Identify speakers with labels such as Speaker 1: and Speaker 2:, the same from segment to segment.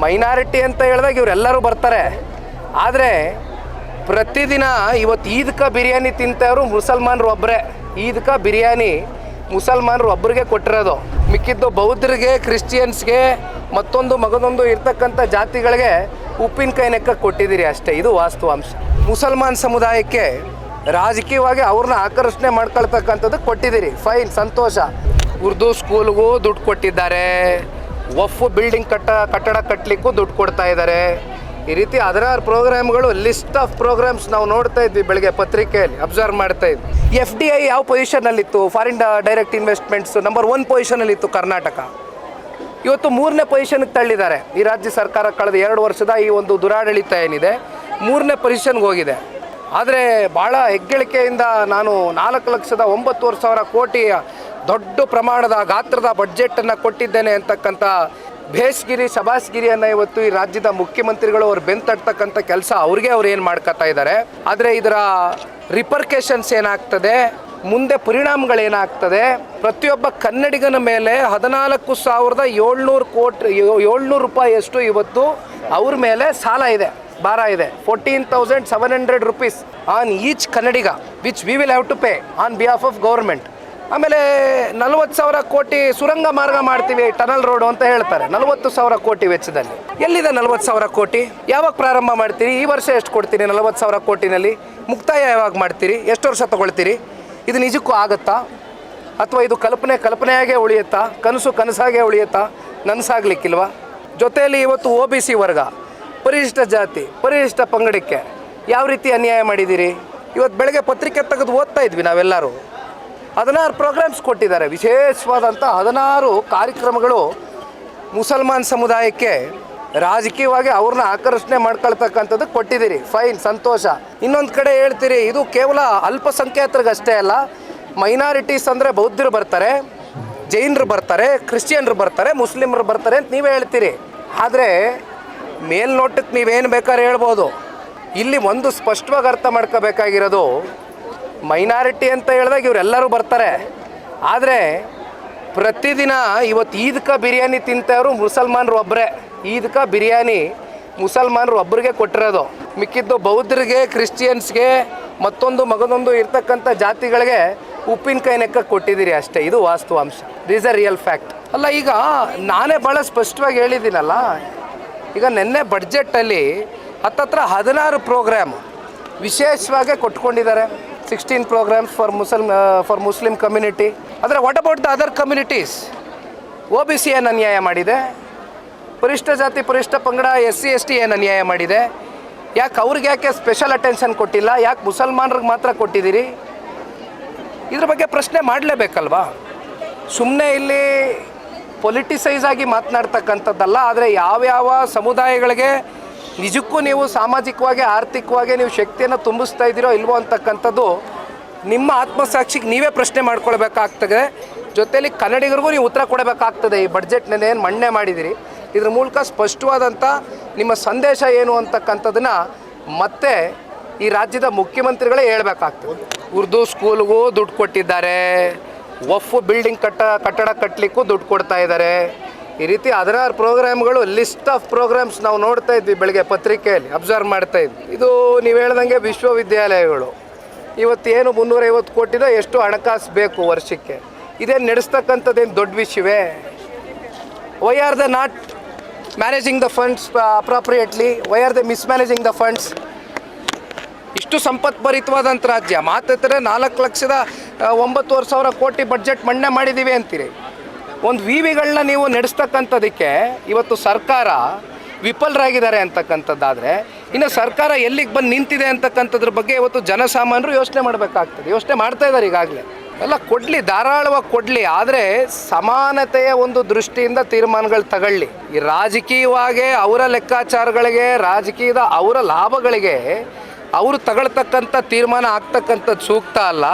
Speaker 1: Minority ಅಂತ ಹೇಳಿದಾಗ ಇವರೆಲ್ಲರೂ ಬರ್ತಾರೆ. ಆದರೆ ಪ್ರತಿದಿನ ಇವತ್ತು ಈದ್ಕ ಬಿರಿಯಾನಿ ತಿಂತವರು ಮುಸಲ್ಮಾನರು ಒಬ್ಬರೇ. ಈದ್ಕ ಬಿರಿಯಾನಿ ಮುಸಲ್ಮಾನರು ಒಬ್ಬರಿಗೆ ಕೊಟ್ಟಿರೋದು. ಮಿಕ್ಕಿದ್ದು ಬೌದ್ಧರಿಗೆ, ಕ್ರಿಶ್ಚಿಯನ್ಸ್ಗೆ, ಮಗದೊಂದು ಇರ್ತಕ್ಕಂಥ ಜಾತಿಗಳಿಗೆ ಉಪ್ಪಿನಕಾಯಿ ನೆಕ್ಕಕ್ಕೆ ಕೊಟ್ಟಿದ್ದೀರಿ ಅಷ್ಟೇ. ಇದು ವಾಸ್ತವಾಂಶ. ಮುಸಲ್ಮಾನ್ ಸಮುದಾಯಕ್ಕೆ ರಾಜಕೀಯವಾಗಿ ಅವ್ರನ್ನ ಆಕರ್ಷಣೆ ಮಾಡ್ಕೊಳ್ತಕ್ಕಂಥದ್ದು ಕೊಟ್ಟಿದ್ದೀರಿ, ಫೈನ್, ಸಂತೋಷ. ಉರ್ದು ಸ್ಕೂಲ್ಗೂ ದುಡ್ಡು ಕೊಟ್ಟಿದ್ದಾರೆ, ವಫ್ ಬಿಲ್ಡಿಂಗ್ ಕಟ್ಟಡ ಕಟ್ಟಲಿಕ್ಕೂ ದುಡ್ಡು ಕೊಡ್ತಾ ಇದ್ದಾರೆ. ಈ ರೀತಿ 16 ಪ್ರೋಗ್ರಾಮ್ಗಳು, ಲಿಸ್ಟ್ ಆಫ್ ಪ್ರೋಗ್ರಾಮ್ಸ್ ನಾವು ನೋಡ್ತಾ ಇದ್ವಿ ಬೆಳಗ್ಗೆ ಪತ್ರಿಕೆಯಲ್ಲಿ, ಅಬ್ಸರ್ವ್ ಮಾಡ್ತಾ ಇದ್ವಿ. FDI ಯಾವ ಪೊಸಿಷನಲ್ಲಿತ್ತು? ಫಾರಿನ್ ಡೈರೆಕ್ಟ್ ಇನ್ವೆಸ್ಟ್ಮೆಂಟ್ಸ್ ನಂಬರ್ 1 ಪೊಸಿಷನಲ್ಲಿತ್ತು ಕರ್ನಾಟಕ. ಇವತ್ತು 3ನೇ ಪೊಸಿಷನ್ಗೆ ತಳ್ಳಿದ್ದಾರೆ. ಈ ರಾಜ್ಯ ಸರ್ಕಾರ ಕಳೆದ 2 ವರ್ಷದ ಈ ಒಂದು ದುರಾಡಳಿತ ಏನಿದೆ 3ನೇ ಪೊಸಿಷನ್ಗೆ ಹೋಗಿದೆ. ಆದರೆ ಭಾಳ ಹೆಗ್ಗಳಿಕೆಯಿಂದ ನಾನು 4,09,00,000 ಕೋಟಿಯ ದೊಡ್ಡ ಪ್ರಮಾಣದ ಗಾತ್ರದ ಬಡ್ಜೆಟನ್ನು ಕೊಟ್ಟಿದ್ದೇನೆ ಅಂತಕ್ಕಂಥ ಭೇಸ್ಗಿರಿ, ಶಬಾಸ್ಗಿರಿಯನ್ನು ಇವತ್ತು ಈ ರಾಜ್ಯದ ಮುಖ್ಯಮಂತ್ರಿಗಳು ಅವ್ರು ಬೆಂತಟ್ಟತಕ್ಕಂಥ ಕೆಲಸ ಅವ್ರು ಏನು ಮಾಡ್ಕೊತಾ ಇದ್ದಾರೆ. ಆದರೆ ಇದರ ರಿಪರ್ಕೇಷನ್ಸ್ ಏನಾಗ್ತದೆ, ಮುಂದೆ ಪರಿಣಾಮಗಳೇನಾಗ್ತದೆ, ಪ್ರತಿಯೊಬ್ಬ ಕನ್ನಡಿಗನ ಮೇಲೆ 14,700 ರೂಪಾಯಿಯಷ್ಟು ಇವತ್ತು ಅವ್ರ ಮೇಲೆ ಸಾಲ ಇದೆ, ಭಾರ ಇದೆ. 14,700 rupees on each Kannadiga, which we will have to pay on behalf of government. ಆಮೇಲೆ 40,000 ಕೋಟಿ ಸುರಂಗ ಮಾರ್ಗ ಮಾಡ್ತೀವಿ, ಟನಲ್ ರೋಡು ಅಂತ ಹೇಳ್ತಾರೆ. 40,000 ಕೋಟಿ ವೆಚ್ಚದಲ್ಲಿ ಎಲ್ಲಿದೆ 40,000 ಕೋಟಿ? ಯಾವಾಗ ಪ್ರಾರಂಭ ಮಾಡ್ತೀರಿ? ಈ ವರ್ಷ ಎಷ್ಟು ಕೊಡ್ತೀರಿ? 40,000 ಕೋಟಿನಲ್ಲಿ ಮುಕ್ತಾಯ ಯಾವಾಗ ಮಾಡ್ತೀರಿ? ಎಷ್ಟು ವರ್ಷ ತಗೊಳ್ತೀರಿ? ಇದು ನಿಜಕ್ಕೂ ಆಗುತ್ತಾ? ಅಥವಾ ಇದು ಕಲ್ಪನೆಯಾಗೇ ಉಳಿಯುತ್ತಾ? ಕನಸಾಗೇ ಉಳಿಯುತ್ತಾ? ನನಸಾಗ್ಲಿಕ್ಕಿಲ್ವಾ? ಜೊತೆಯಲ್ಲಿ ಇವತ್ತು OBC ವರ್ಗ, ಪರಿಶಿಷ್ಟ ಜಾತಿ, ಪರಿಶಿಷ್ಟ ಪಂಗಡಕ್ಕೆ ಯಾವ ರೀತಿ ಅನ್ಯಾಯ ಮಾಡಿದ್ದೀರಿ? ಇವತ್ತು ಬೆಳಗ್ಗೆ ಪತ್ರಿಕೆ ತೆಗೆದು ಓದ್ತಾ ಇದ್ವಿ ನಾವೆಲ್ಲರೂ. 16 ಪ್ರೋಗ್ರಾಮ್ಸ್ ಕೊಟ್ಟಿದ್ದಾರೆ, ವಿಶೇಷವಾದಂಥ 16 ಕಾರ್ಯಕ್ರಮಗಳು ಮುಸಲ್ಮಾನ್ ಸಮುದಾಯಕ್ಕೆ ರಾಜಕೀಯವಾಗಿ ಅವ್ರನ್ನ ಆಕರ್ಷಣೆ ಮಾಡ್ಕೊಳ್ತಕ್ಕಂಥದ್ದು ಕೊಟ್ಟಿದ್ದೀರಿ, ಫೈನ್, ಸಂತೋಷ. ಇನ್ನೊಂದು ಕಡೆ ಹೇಳ್ತೀರಿ ಇದು ಕೇವಲ ಅಲ್ಪಸಂಖ್ಯಾತರಿಗಷ್ಟೇ ಅಲ್ಲ, ಮೈನಾರಿಟೀಸ್ ಅಂದರೆ ಬೌದ್ಧರು ಬರ್ತಾರೆ, ಜೈನರು ಬರ್ತಾರೆ, ಕ್ರಿಶ್ಚಿಯನ್ರು ಬರ್ತಾರೆ, ಮುಸ್ಲಿಮರು ಬರ್ತಾರೆ ಅಂತ ನೀವೇ ಹೇಳ್ತೀರಿ. ಆದರೆ ಮೇಲ್ನೋಟಕ್ಕೆ ನೀವೇನು ಬೇಕಾದ್ರೆ ಹೇಳ್ಬೋದು. ಇಲ್ಲಿ ಒಂದು ಸ್ಪಷ್ಟವಾಗಿ ಅರ್ಥ ಮಾಡ್ಕೋಬೇಕಾಗಿರೋದು, ಮೈನಾರಿಟಿ ಅಂತ ಹೇಳಿದಾಗ ಇವರೆಲ್ಲರೂ ಬರ್ತಾರೆ. ಆದರೆ ಪ್ರತಿದಿನ ಇವತ್ತು ಈದ್ಕ ಬಿರಿಯಾನಿ ತಿಂತವರು ಮುಸಲ್ಮಾನರು ಒಬ್ಬರೇ. ಈದ್ಕ ಬಿರಿಯಾನಿ ಮುಸಲ್ಮಾನರು ಒಬ್ಬರಿಗೆ ಕೊಟ್ಟಿರೋದು. ಮಿಕ್ಕಿದ್ದು ಬೌದ್ಧರಿಗೆ, ಕ್ರಿಶ್ಚಿಯನ್ಸ್ಗೆ, ಮಗದೊಂದು ಇರ್ತಕ್ಕಂಥ ಜಾತಿಗಳಿಗೆ ಉಪ್ಪಿನಕಾಯಿ ನೆಕ್ಕಕ್ಕೆ ಕೊಟ್ಟಿದ್ದೀರಿ ಅಷ್ಟೇ. ಇದು ವಾಸ್ತವಾಂಶ. This a real fact. ಅಲ್ಲ, ಈಗ ನಾನೇ ಭಾಳ ಸ್ಪಷ್ಟವಾಗಿ ಹೇಳಿದ್ದೀನಲ್ಲ. ಈಗ ನಿನ್ನೆ ಬಡ್ಜೆಟಲ್ಲಿ ಹತ್ತತ್ರ 16 ಪ್ರೋಗ್ರಾಮ್ ವಿಶೇಷವಾಗಿ ಕೊಟ್ಕೊಂಡಿದ್ದಾರೆ. 16 ಪ್ರೋಗ್ರಾಮ್ಸ್ ಫಾರ್ ಮುಸ್ಲಿಮ್ ಕಮ್ಯುನಿಟಿ. ಆದರೆ what about the other communities? OBC ಏನು ಅನ್ಯಾಯ ಮಾಡಿದೆ? ಪರಿಶಿಷ್ಟ ಜಾತಿ, ಪರಿಶಿಷ್ಟ ಪಂಗಡ, SC ST ಏನು ಅನ್ಯಾಯ ಮಾಡಿದೆ? ಯಾಕೆ ಸ್ಪೆಷಲ್ ಅಟೆನ್ಷನ್ ಕೊಟ್ಟಿಲ್ಲ? ಯಾಕೆ ಮುಸಲ್ಮಾನರಿಗೆ ಮಾತ್ರ ಕೊಟ್ಟಿದ್ದೀರಿ? ಇದ್ರ ಬಗ್ಗೆ ಪ್ರಶ್ನೆ ಮಾಡಲೇಬೇಕಲ್ವಾ? ಸುಮ್ಮನೆ ಇಲ್ಲಿ ಪೊಲಿಟಿಸೈಸ್ ಆಗಿ ಮಾತನಾಡ್ತಕ್ಕಂಥದ್ದಲ್ಲ. ಆದರೆ ಯಾವ್ಯಾವ ಸಮುದಾಯಗಳಿಗೆ ನಿಜಕ್ಕೂ ನೀವು ಸಾಮಾಜಿಕವಾಗಿ, ಆರ್ಥಿಕವಾಗಿ ನೀವು ಶಕ್ತಿಯನ್ನು ತುಂಬಿಸ್ತಾ ಇದ್ದೀರೋ ಇಲ್ವೋ ಅಂತಕ್ಕಂಥದ್ದು ನಿಮ್ಮ ಆತ್ಮಸಾಕ್ಷಿಗೆ ನೀವೇ ಪ್ರಶ್ನೆ ಮಾಡ್ಕೊಳ್ಬೇಕಾಗ್ತದೆ. ಜೊತೆಯಲ್ಲಿ ಕನ್ನಡಿಗರಿಗೂ ನೀವು ಉತ್ತರ ಕೊಡಬೇಕಾಗ್ತದೆ. ಈ ಬಡ್ಜೆಟ್ನಲ್ಲಿ ಏನು ಮಂಡನೆ ಮಾಡಿದ್ದೀರಿ, ಇದ್ರ ಮೂಲಕ ಸ್ಪಷ್ಟವಾದಂಥ ನಿಮ್ಮ ಸಂದೇಶ ಏನು ಅಂತಕ್ಕಂಥದ್ದನ್ನು ಮತ್ತೆ ಈ ರಾಜ್ಯದ ಮುಖ್ಯಮಂತ್ರಿಗಳೇ ಹೇಳ್ಬೇಕಾಗ್ತದೆ. ಉರ್ದು ಸ್ಕೂಲ್ಗೂ ದುಡ್ಡು ಕೊಟ್ಟಿದ್ದಾರೆ, ವಫ್ ಬಿಲ್ಡಿಂಗ್ ಕಟ್ಟಡ ಕಟ್ಟಲಿಕ್ಕೂ ದುಡ್ಡು ಕೊಡ್ತಾ ಇದ್ದಾರೆ. ಈ ರೀತಿ 16 ಪ್ರೋಗ್ರಾಮ್ಗಳು, ಲಿಸ್ಟ್ ಆಫ್ ಪ್ರೋಗ್ರಾಮ್ಸ್ ನಾವು ನೋಡ್ತಾ ಇದ್ವಿ ಬೆಳಗ್ಗೆ ಪತ್ರಿಕೆಯಲ್ಲಿ, ಅಬ್ಸರ್ವ್ ಮಾಡ್ತಾ ಇದ್ವಿ. ಇದು ನೀವು ಹೇಳ್ದಂಗೆ ವಿಶ್ವವಿದ್ಯಾಲಯಗಳು ಇವತ್ತೇನು 350 ಕೋಟಿದ ಎಷ್ಟು ಹಣಕಾಸು ಬೇಕು ವರ್ಷಕ್ಕೆ? ಇದೇನು ನಡೆಸ್ತಕ್ಕಂಥದ್ದೇನು ದೊಡ್ಡ ವಿಷಯವೇ? Why are they not managing the funds appropriately? Why are they mismanaging the funds? ಇಷ್ಟು ಸಂಪತ್ಭರಿತವಾದಂಥ ರಾಜ್ಯ ಮಾತ್ರ 4,09,00,000 ಕೋಟಿ ಬಡ್ಜೆಟ್ ಮಂಡನೆ ಮಾಡಿದ್ದೀವಿ ಅಂತೀರಿ. ಒಂದು ವಿವಿಗಳನ್ನ ನೀವು ನಡೆಸ್ತಕ್ಕಂಥದ್ದಕ್ಕೆ ಇವತ್ತು ಸರ್ಕಾರ ವಿಫಲರಾಗಿದ್ದಾರೆ ಅಂತಕ್ಕಂಥದ್ದಾದರೆ, ಇನ್ನು ಸರ್ಕಾರ ಎಲ್ಲಿಗೆ ಬಂದು ನಿಂತಿದೆ ಅಂತಕ್ಕಂಥದ್ರ ಬಗ್ಗೆ ಇವತ್ತು ಜನಸಾಮಾನ್ಯರು ಯೋಚನೆ ಮಾಡಬೇಕಾಗ್ತದೆ. ಯೋಚನೆ ಮಾಡ್ತಾ ಇದ್ದಾರೆ ಈಗಾಗಲೇ. ಎಲ್ಲ ಕೊಡಲಿ, ಧಾರಾಳವಾಗಿ ಕೊಡಲಿ, ಆದರೆ ಸಮಾನತೆಯ ಒಂದು ದೃಷ್ಟಿಯಿಂದ ತೀರ್ಮಾನಗಳು ತಗೊಳ್ಳಿ. ಈ ರಾಜಕೀಯವಾಗಿ ಅವರ ಲೆಕ್ಕಾಚಾರಗಳಿಗೆ, ರಾಜಕೀಯದ ಅವರ ಲಾಭಗಳಿಗೆ ಅವರು ತಗೊಳ್ತಕ್ಕಂಥ ತೀರ್ಮಾನ ಆಗ್ತಕ್ಕಂಥದ್ದು ಸೂಕ್ತ ಅಲ್ಲ.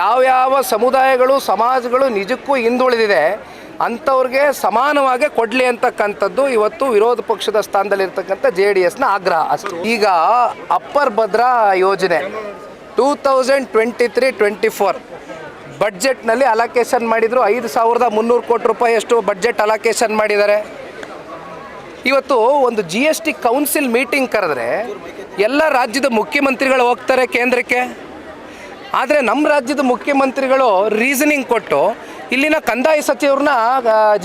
Speaker 1: ಯಾವ್ಯಾವ ಸಮುದಾಯಗಳು, ಸಮಾಜಗಳು ನಿಜಕ್ಕೂ ಹಿಂದುಳಿದಿದೆ ಅಂಥವ್ರಿಗೆ ಸಮಾನವಾಗಿ ಕೊಡಲಿ ಅಂತಕ್ಕಂಥದ್ದು ಇವತ್ತು ವಿರೋಧ ಪಕ್ಷದ ಸ್ಥಾನದಲ್ಲಿರ್ತಕ್ಕಂಥ JDSನ ಆಗ್ರಹ ಅಷ್ಟೇ. ಈಗ ಅಪ್ಪರ್ ಭದ್ರಾ ಯೋಜನೆ 2023-24 ಬಡ್ಜೆಟ್ನಲ್ಲಿ ಅಲೋಕೇಶನ್ ಮಾಡಿದರು. 5,300 ಕೋಟಿ ರೂಪಾಯಿಯಷ್ಟು ಬಡ್ಜೆಟ್ ಅಲೋಕೇಶನ್ ಮಾಡಿದ್ದಾರೆ. ಇವತ್ತು ಒಂದು GST ಕೌನ್ಸಿಲ್ ಮೀಟಿಂಗ್ ಕರೆದ್ರೆ ಎಲ್ಲ ರಾಜ್ಯದ ಮುಖ್ಯಮಂತ್ರಿಗಳು ಹೋಗ್ತಾರೆ ಕೇಂದ್ರಕ್ಕೆ. ಆದರೆ ನಮ್ಮ ರಾಜ್ಯದ ಮುಖ್ಯಮಂತ್ರಿಗಳು ರೀಸನಿಂಗ್ ಕೊಟ್ಟು ಇಲ್ಲಿನ ಕಂದಾಯ ಸಚಿವರನ್ನ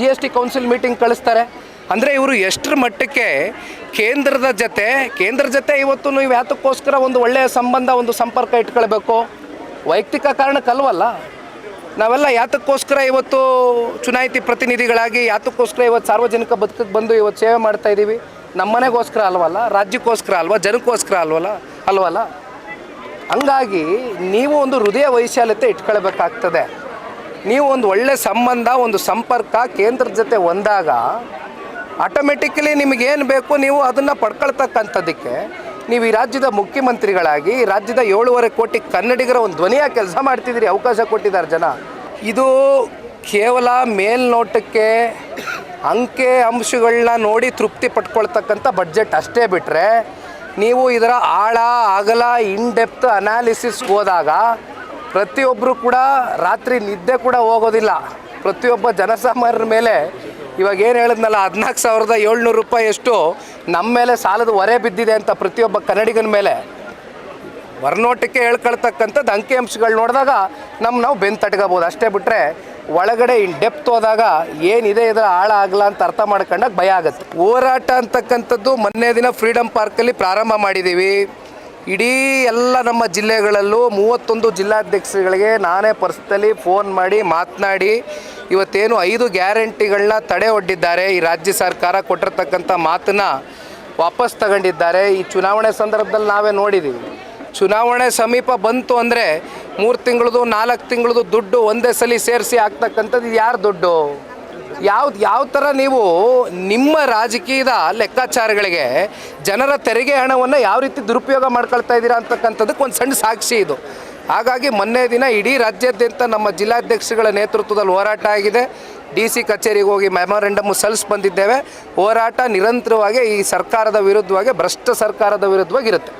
Speaker 1: GST ಕೌನ್ಸಿಲ್ ಮೀಟಿಂಗ್ ಕಳಿಸ್ತಾರೆ. ಅಂದರೆ ಇವರು ಎಷ್ಟರ ಮಟ್ಟಕ್ಕೆ ಕೇಂದ್ರ ಜೊತೆ ಇವತ್ತು ನೀವು ಯಾತಕ್ಕೋಸ್ಕರ ಒಂದು ಒಳ್ಳೆಯ ಸಂಬಂಧ, ಒಂದು ಸಂಪರ್ಕ ಇಟ್ಕೊಳ್ಬೇಕು? ವೈಯಕ್ತಿಕ ಕಾರಣಕ್ಕಲ್ವಲ್ಲ. ನಾವೆಲ್ಲ ಯಾತಕ್ಕೋಸ್ಕರ ಇವತ್ತು ಚುನಾಯಿತಿ ಪ್ರತಿನಿಧಿಗಳಾಗಿ ಯಾತಕ್ಕೋಸ್ಕರ ಇವತ್ತು ಸಾರ್ವಜನಿಕ ಬದುಕಿಗೆ ಬಂದು ಇವತ್ತು ಸೇವೆ ಮಾಡ್ತಾ ಇದ್ದೀವಿ? ನಮ್ಮ ಮನೆಗೋಸ್ಕರ ಅಲ್ವಲ್ಲ, ರಾಜ್ಯಕ್ಕೋಸ್ಕರ ಅಲ್ವಾ, ಜನಕ್ಕೋಸ್ಕರ ಅಲ್ವಲ್ಲ. ಹಂಗಾಗಿ ನೀವು ಒಂದು ಹೃದಯ ವೈಶಾಲ್ಯತೆ ಇಟ್ಕೊಳ್ಬೇಕಾಗ್ತದೆ. ನೀವು ಒಂದು ಒಳ್ಳೆ ಸಂಬಂಧ, ಒಂದು ಸಂಪರ್ಕ ಕೇಂದ್ರದ ಜೊತೆ ಒಂದಾಗ ಆಟೋಮೆಟಿಕಲಿ ನಿಮಗೇನು ಬೇಕು ನೀವು ಅದನ್ನು ಪಡ್ಕೊಳ್ತಕ್ಕಂಥದ್ದಕ್ಕೆ ನೀವು ಈ ರಾಜ್ಯದ ಮುಖ್ಯಮಂತ್ರಿಗಳಾಗಿ ಈ ರಾಜ್ಯದ 7.5 ಕೋಟಿ ಕನ್ನಡಿಗರ ಒಂದು ಧ್ವನಿಯಾಗಿ ಕೆಲಸ ಮಾಡ್ತಿದ್ದೀರಿ. ಅವಕಾಶ ಕೊಟ್ಟಿದ್ದಾರೆ ಜನ. ಇದು ಕೇವಲ ಮೇಲ್ನೋಟಕ್ಕೆ ಅಂಕೆ ಅಂಶಗಳನ್ನ ನೋಡಿ ತೃಪ್ತಿ ಪಟ್ಕೊಳ್ತಕ್ಕಂಥ ಬಡ್ಜೆಟ್ ಅಷ್ಟೇ ಬಿಟ್ಟರೆ, ನೀವು ಇದರ ಆಳ ಅಗಲ ಇನ್ಡೆಪ್ತ್ ಅನಾಲಿಸಿಸ್ ಹೋದಾಗ ಪ್ರತಿಯೊಬ್ಬರು ಕೂಡ ರಾತ್ರಿ ನಿದ್ದೆ ಕೂಡ ಹೋಗೋದಿಲ್ಲ. ಪ್ರತಿಯೊಬ್ಬ ಜನಸಾಮಾನ್ಯರ ಮೇಲೆ ಇವಾಗ ಏನು ಹೇಳಿದ್ನಲ್ಲ, 14,700 ರೂಪಾಯಿಯಷ್ಟು ನಮ್ಮ ಮೇಲೆ ಸಾಲದ ಹೊರೆ ಬಿದ್ದಿದೆ ಅಂತ ಪ್ರತಿಯೊಬ್ಬ ಕನ್ನಡಿಗನ ಮೇಲೆ ಹೊರನೋಟಕ್ಕೆ ಹೇಳ್ಕೊಳ್ತಕ್ಕಂಥದ್ದು ಅಂಕಿಅಂಶಗಳು ನೋಡಿದಾಗ ನಾವು ಬೆನ್ನು ತಟ್ಕೋಬೋದು. ಅಷ್ಟೇ ಬಿಟ್ಟರೆ ಒಳಗಡೆ ಡೆಪ್ತ್ ಹೋದಾಗ ಏನಿದೆ ಇದರ ಆಳ ಆಗಲ್ಲ ಅಂತ ಅರ್ಥ ಮಾಡ್ಕೊಂಡಾಗ ಭಯ ಆಗುತ್ತೆ. ಹೋರಾಟ ಅಂತಕ್ಕಂಥದ್ದು ಮೊನ್ನೆ ದಿನ ಫ್ರೀಡಮ್ ಪಾರ್ಕಲ್ಲಿ ಪ್ರಾರಂಭ ಮಾಡಿದ್ದೀವಿ. ಇಡೀ ಎಲ್ಲ ನಮ್ಮ ಜಿಲ್ಲೆಗಳಲ್ಲೂ 31 ಜಿಲ್ಲಾಧ್ಯಕ್ಷರುಗಳಿಗೆ ನಾನೇ ಪರ್ಸನಲಿ ಫೋನ್ ಮಾಡಿ ಮಾತನಾಡಿ ಇವತ್ತೇನು 5 ಗ್ಯಾರಂಟಿಗಳನ್ನ ತಡೆ ಒಡ್ಡಿದ್ದಾರೆ. ಈ ರಾಜ್ಯ ಸರ್ಕಾರ ಕೊಟ್ಟಿರ್ತಕ್ಕಂಥ ಮಾತನ್ನು ವಾಪಸ್ ತಗೊಂಡಿದ್ದಾರೆ. ಈ ಚುನಾವಣೆ ಸಂದರ್ಭದಲ್ಲಿ ನಾವೇ ನೋಡಿದ್ದೀವಿ. ಚುನಾವಣೆ ಸಮೀಪ ಬಂತು ಅಂದರೆ 3 ತಿಂಗಳದು 4 ತಿಂಗಳದು ದುಡ್ಡು ಒಂದೇ ಸಲ ಸೇರಿಸಿ ಆಗ್ತಕ್ಕಂಥದ್ದು ಯಾರ ದುಡ್ಡು? ಯಾವ ಥರ ನೀವು ನಿಮ್ಮ ರಾಜಕೀಯದ ಲೆಕ್ಕಾಚಾರಗಳಿಗೆ ಜನರ ತೆರಿಗೆ ಹಣವನ್ನು ಯಾವ ರೀತಿ ದುರುಪಯೋಗ ಮಾಡ್ಕೊಳ್ತಾ ಇದ್ದೀರಾ ಅಂತಕ್ಕಂಥದ್ದಕ್ಕೆ ಒಂದು ಸಣ್ಣ ಸಾಕ್ಷಿ ಇದು. ಹಾಗಾಗಿ ಮೊನ್ನೆ ದಿನ ಇಡೀ ರಾಜ್ಯಾದ್ಯಂತ ನಮ್ಮ ಜಿಲ್ಲಾಧ್ಯಕ್ಷಗಳ ನೇತೃತ್ವದಲ್ಲಿ ಹೋರಾಟ ಆಗಿದೆ. DC ಕಚೇರಿಗೆ ಹೋಗಿ ಮೆಮೊರೆಂಡಮ್ ಸಲ್ಲಿಸಿ ಬಂದಿದ್ದೇವೆ. ಹೋರಾಟ ನಿರಂತರವಾಗಿ ಈ ಸರ್ಕಾರದ ವಿರುದ್ಧವಾಗಿ, ಭ್ರಷ್ಟ ಸರ್ಕಾರದ ವಿರುದ್ಧವಾಗಿರುತ್ತೆ.